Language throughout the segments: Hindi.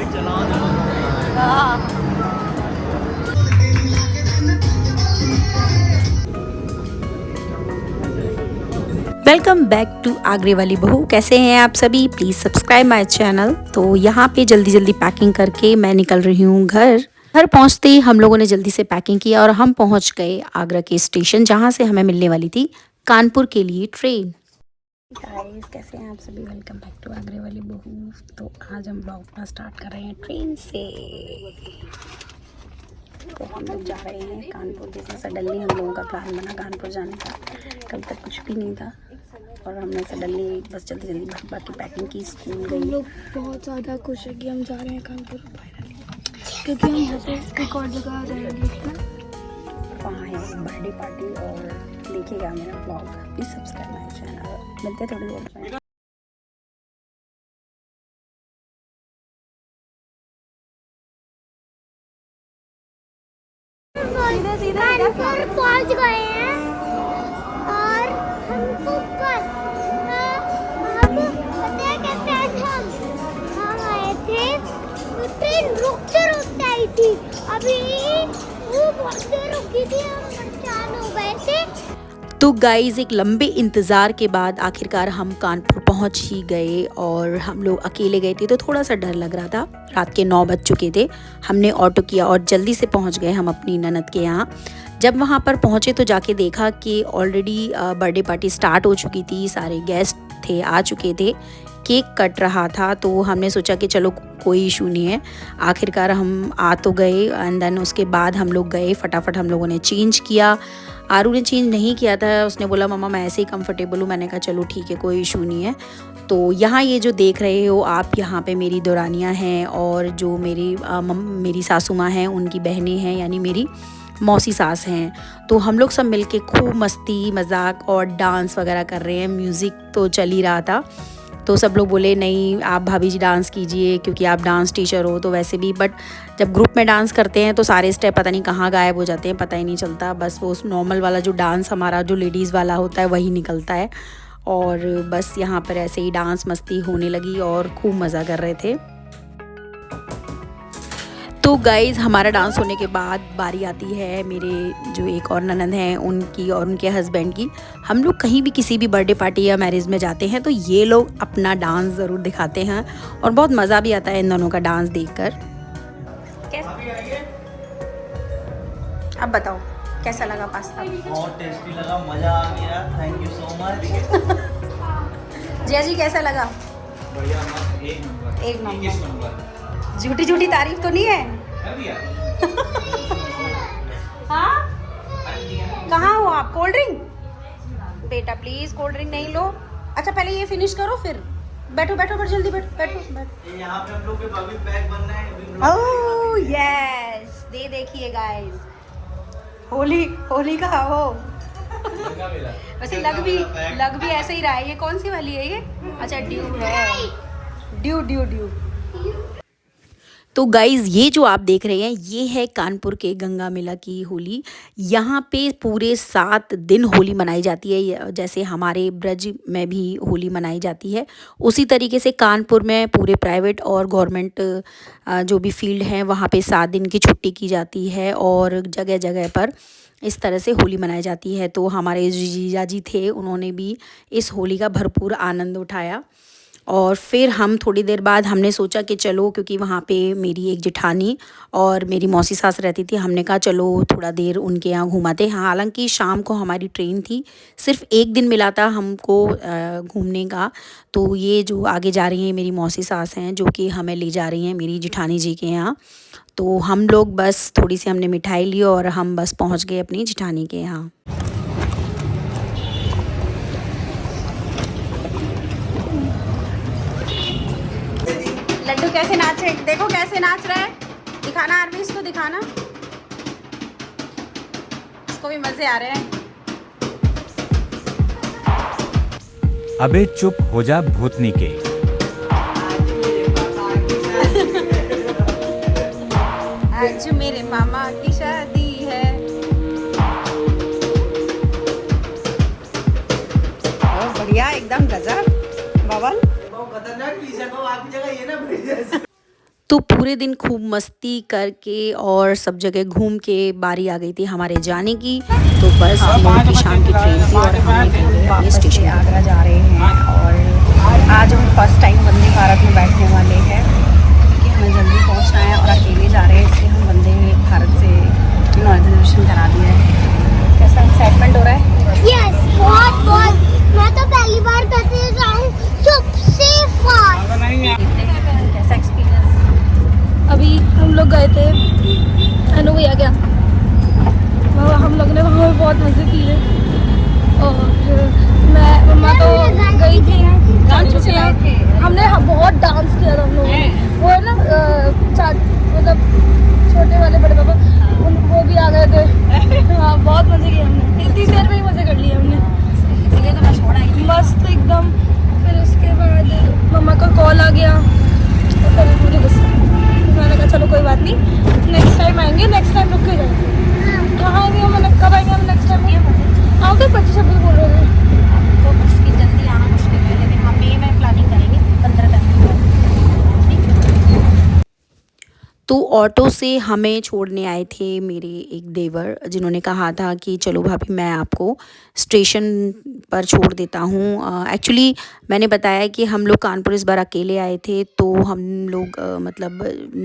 वेलकम बैक टू आगरे वाली बहू। कैसे हैं आप सभी? Please subscribe my channel. तो यहाँ पे जल्दी जल्दी पैकिंग करके मैं निकल रही हूँ घर पहुँचते ही हम लोगों ने जल्दी से पैकिंग किया और हम पहुँच गए आगरा के स्टेशन, जहाँ से हमें मिलने वाली थी कानपुर के लिए ट्रेन। गाइस, कैसे हैं आप सभी? वेलकम बैक टू आगरे वाली बहू। तो आज हम ब्लॉग अपना स्टार्ट कर रहे हैं ट्रेन से। तो हम लोग जा रहे हैं कानपुर। जैसे सडनली हम लोगों का प्लान बना कानपुर जाने का। कल तक कुछ भी नहीं था और हमने सडनली बस जल्दी जल्दी बाकी पैकिंग की, स्कूल गई। हम लोग बहुत ज़्यादा खुश है कि हम जा रहे हैं कानपुर, क्योंकि हम यहाँ से एक और जगह आ जाएंगे। वहाँ है बर्थडे पार्टी और देखिएगा मेरा blog. Please subscribe my channel. मिलते हैं थोड़ी देर में। कानपुर पहुंच गए हैं और हमको कल अब पता है कैसे आज हम आए थे तो ट्रेन रुकते आई थी। अभी वो बहुत देर रुकी थी, हम परेशान हो गए थे। तो गाइज़, एक लंबे इंतज़ार के बाद आखिरकार हम कानपुर पहुंच ही गए और हम लोग अकेले गए थे तो थोड़ा सा डर लग रहा था। रात के 9 बज चुके थे। हमने ऑटो किया और जल्दी से पहुंच गए हम अपनी ननद के यहाँ। जब वहाँ पर पहुँचे तो जाके देखा कि ऑलरेडी बर्थडे पार्टी स्टार्ट हो चुकी थी। सारे गेस्ट थे, आ चुके थे, केक कट रहा था। तो हमने सोचा कि चलो कोई इशू नहीं है। आखिरकार हम आ तो गए एंड देन उसके बाद हम लोग गए। फटाफट हम लोगों ने चेंज किया। आरू ने चेंज नहीं किया था, उसने बोला मम्मा मैं ऐसे ही कंफर्टेबल हूँ। मैंने कहा चलो ठीक है, कोई इशू नहीं है। तो यहाँ ये जो देख रहे हो आप, यहाँ पे मेरी दौरानियाँ हैं और जो मेरी सासू माँ हैं उनकी बहनें हैं, यानी मेरी मौसी सास हैं। तो हम लोग सब मिलके खूब मस्ती मजाक और डांस वगैरह कर रहे हैं। म्यूज़िक तो चल ही रहा था। तो सब लोग बोले नहीं आप भाभी जी डांस कीजिए क्योंकि आप डांस टीचर हो। तो वैसे भी बट जब ग्रुप में डांस करते हैं तो सारे स्टेप पता नहीं कहाँ गायब हो जाते हैं, पता ही नहीं चलता। बस वो नॉर्मल वाला जो डांस हमारा जो लेडीज़ वाला होता है वही निकलता है। और बस यहाँ पर ऐसे ही डांस मस्ती होने लगी और खूब मज़ा कर रहे थे। तो गाइज़, हमारा डांस होने के बाद बारी आती है मेरे जो एक और ननद हैं उनकी और उनके हस्बैंड की। हम लोग कहीं भी किसी भी बर्थडे पार्टी या मैरिज में जाते हैं तो ये लोग अपना डांस ज़रूर दिखाते हैं और बहुत मज़ा भी आता है इन दोनों का डांस देखकर। अब बताओ कैसा लगा पास्ता? बहुत टेस्टी लगा, मज़ा आ गया। Thank you so much. Jiya ji कैसा लगा? बढ़िया, एक नंबर। झूठी झूठी तारीफ तो नहीं है? हाँ, कहाँ हो आप? कोल्ड ड्रिंक बेटा प्लीज, कोल्ड ड्रिंक नहीं लो। अच्छा पहले ये फिनिश करो फिर बैठो बैठो बैठो जल्दी बैठो। यहाँ पे हम लोग के बबी पैक बनना है। ओह यस, दे देखिए गाइस, होली का हो। वैसे लग भी ऐसे ही रहा है। ये कौन सी वाली है ये? अच्छा ड्यू है, ड्यू। तो गाइज़, ये जो आप देख रहे हैं ये है कानपुर के गंगा मेला की होली। यहाँ पे पूरे 7 दिन होली मनाई जाती है। जैसे हमारे ब्रज में भी होली मनाई जाती है, उसी तरीके से कानपुर में पूरे प्राइवेट और गवर्नमेंट जो भी फील्ड हैं वहाँ पे 7 दिन की छुट्टी की जाती है और जगह जगह पर इस तरह से होली मनाई जाती है। तो हमारे जीजा जी थे, उन्होंने भी इस होली का भरपूर आनंद उठाया। और फिर हम थोड़ी देर बाद हमने सोचा कि चलो, क्योंकि वहाँ पे मेरी एक जेठानी और मेरी मौसी सास रहती थी, हमने कहा चलो थोड़ा देर उनके यहाँ घुमाते हैं। हालांकि शाम को हमारी ट्रेन थी, सिर्फ एक दिन मिला था हमको घूमने का। तो ये जो आगे जा रही हैं मेरी मौसी सास हैं जो कि हमें ले जा रही हैं मेरी जेठानी जी के यहाँ। तो हम लोग बस थोड़ी सी हमने मिठाई ली और हम बस पहुँच गए अपनी जेठानी के यहाँ। लड्डू कैसे नाचे, देखो कैसे नाच रहा है। दिखाना आरवी, इसको दिखाना, इसको भी मजे आ रहे हैं। अबे चुप हो जा भूतनी के। आज मेरे मामा की शादी है। बढ़िया एकदम गजब बबल। खतरनाक आपकी जगह ये ना। तो पूरे दिन खूब मस्ती करके और सब जगह घूम के बारी आ गई थी हमारे जाने की। तो बस हम लोगों की शाम की ट्रेन थी और हम निकल गए अपने स्टेशन पे। आगरा जा रहे हैं और आज हम फर्स्ट टाइम वंदे भारत में बैठने वाले हैं क्योंकि हमें जल्दी पहुंचना है और अकेले जा रहे हैं, इसलिए हम वंदे भारत से नॉर्थ दर्शन करा दिया है। कैसा एक्साइटमेंट हो रहा है? यस, बहुत बहुत। मैं तो पहली बार करते जाऊँ सबसे फास्ट। कैसा एक्सपीरियंस? अभी हम लोग गए थे अनु भैया क्या, हम लोग ने वहाँ बहुत मज़े किए और मैं मम्मा तो गई थी हमने बहुत डांस किया था हम लोगों ने। वो है ना मतलब छोटे वाले बड़े पापा वो भी आ गए थे। हाँ बहुत मज़े किए हमने, इतनी देर में ही मज़े कर लिए हमने, इसलिए तो मैं छोड़ आई मस्त एकदम। फिर उसके बाद मम्मा का कॉल आ गया और फिर मुझे गुस्सा, मैंने कहा चलो कोई बात नहीं, नेक्स्ट टाइम आएंगे, नेक्स्ट टाइम रुक के जाएंगे। कहाँ आएंगे मैंने, कब आएंगे हम नेक्स्ट टाइम? आओगे 25-26 बोल रहे थे। तो मुश्किल, जल्दी आना मुश्किल है, लेकिन हम मई में प्लानिंग करेंगे 15 तारीख। तो ऑटो से हमें छोड़ने आए थे मेरे एक देवर, जिन्होंने कहा था कि चलो भाभी मैं आपको स्टेशन पर छोड़ देता हूँ। एक्चुअली मैंने बताया कि हम लोग कानपुर इस बार अकेले आए थे, तो हम लोग मतलब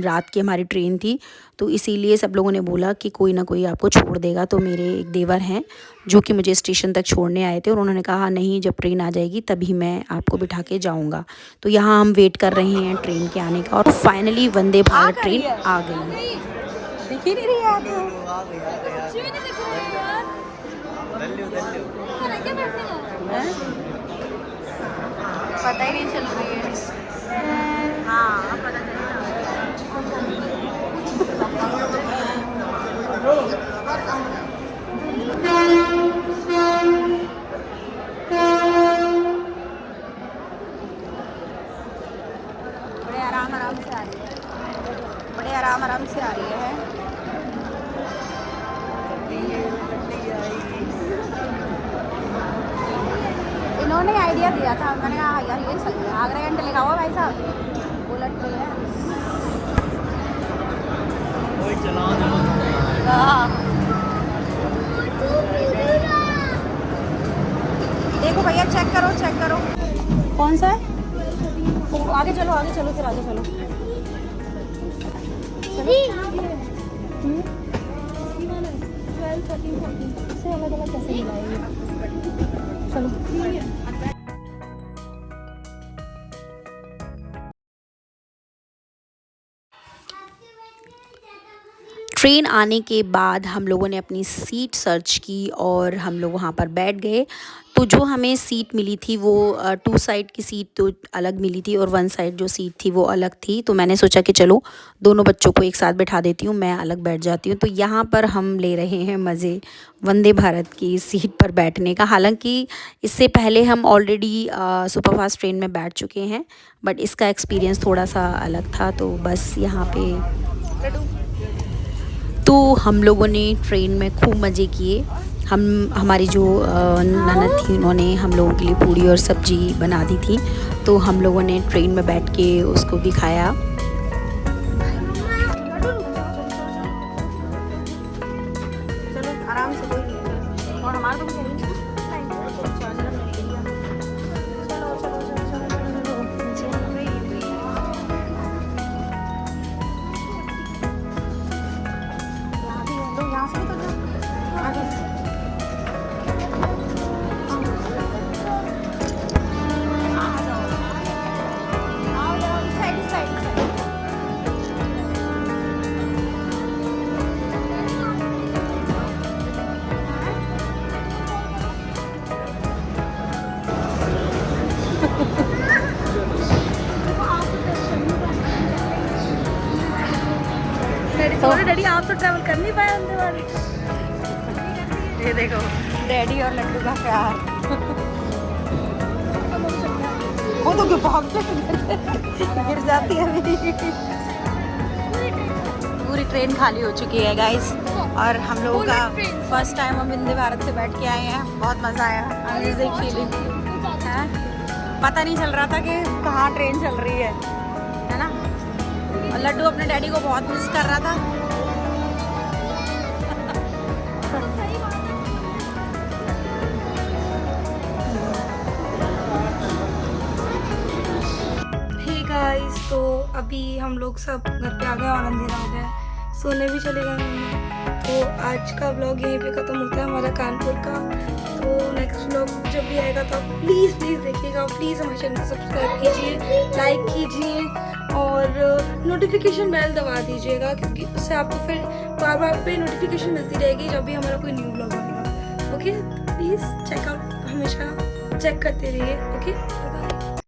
रात की हमारी ट्रेन थी, तो इसीलिए सब लोगों ने बोला कि कोई ना कोई आपको छोड़ देगा। तो मेरे एक देवर हैं जो कि मुझे स्टेशन तक छोड़ने आए थे और उन्होंने कहा नहीं, जब ट्रेन आ जाएगी तभी मैं आपको बिठा के जाऊँगा। तो यहाँ हम वेट कर रहे हैं ट्रेन के आने का और फाइनली वंदे भारत ट्रेन आ गई। दिख ही नहीं रही है आपको। पता ही नहीं चल रही है। हाँ पता चला। बड़े आराम आराम से आ रही है, बड़े आराम आराम से आ रही है। इन्होंने आइडिया दिया था, मैंने कहा यार ये सही है, आगरा घंटे लिखा हुआ भाई साहब, बुलेट ट्रेन है। देखो भैया, चेक करो चेक करो, कौन सा है? आगे चलो आगे चलो, फिर आगे चलो। से अलग अलग कैसे मिलाएंगे? चलो। ट्रेन आने के बाद हम लोगों ने अपनी सीट सर्च की और हम लोग वहाँ पर बैठ गए। तो जो हमें सीट मिली थी वो 2 साइड की सीट तो अलग मिली थी और 1 साइड जो सीट थी वो अलग थी। तो मैंने सोचा कि चलो दोनों बच्चों को एक साथ बैठा देती हूँ, मैं अलग बैठ जाती हूँ। तो यहाँ पर हम ले रहे हैं मज़े वंदे भारत की सीट पर बैठने का। हालांकि इससे पहले हम ऑलरेडी सुपरफास्ट ट्रेन में बैठ चुके हैं, बट इसका एक्सपीरियंस थोड़ा सा अलग था। तो बस यहाँ पे तो हम लोगों ने ट्रेन में खूब मज़े किए। हमारी जो ननद थी उन्होंने हम लोगों के लिए पूड़ी और सब्ज़ी बना दी थी, तो हम लोगों ने ट्रेन में बैठ के उसको भी खाया। चलो आराम से, कोई और हमारा तो चलो यहाँ से तो आगे। डैडी आप तो ट्रैवल कर नहीं पाए वंदे भारत। ये देखो डैडी और लड्डू का प्यार। वो तो भागते गिर जाती है अभी। पूरी ट्रेन खाली हो चुकी है गाइस, और हम लोगों का फर्स्ट टाइम हम वंदे भारत से बैठ के आए हैं। बहुत मज़ा आया, अमेजिंग फीलिंग है। पता नहीं चल रहा था कि कहाँ ट्रेन चल रही है ना। और लड्डू अपने डैडी को बहुत मिस कर रहा था। हे गाइस, तो अभी हम लोग सब घर पे आ गए और अंधेरा हो गया है, सोने भी चले गए हैं। तो आज का व्लॉग यहीं पे ख़त्म होता है हमारा कानपुर का। तो नेक्स्ट व्लॉग जब भी आएगा तो आप प्लीज़ देखिएगा। प्लीज़ हमारे चैनल को सब्सक्राइब कीजिए, लाइक कीजिए और नोटिफिकेशन बेल दबा दीजिएगा, क्योंकि उससे आपको फिर बार बार पे नोटिफिकेशन मिलती रहेगी जब भी हमारा कोई न्यू व्लॉग आएगा। ओके, प्लीज़ चेकआउट हमेशा चेक करते रहिए। ओके।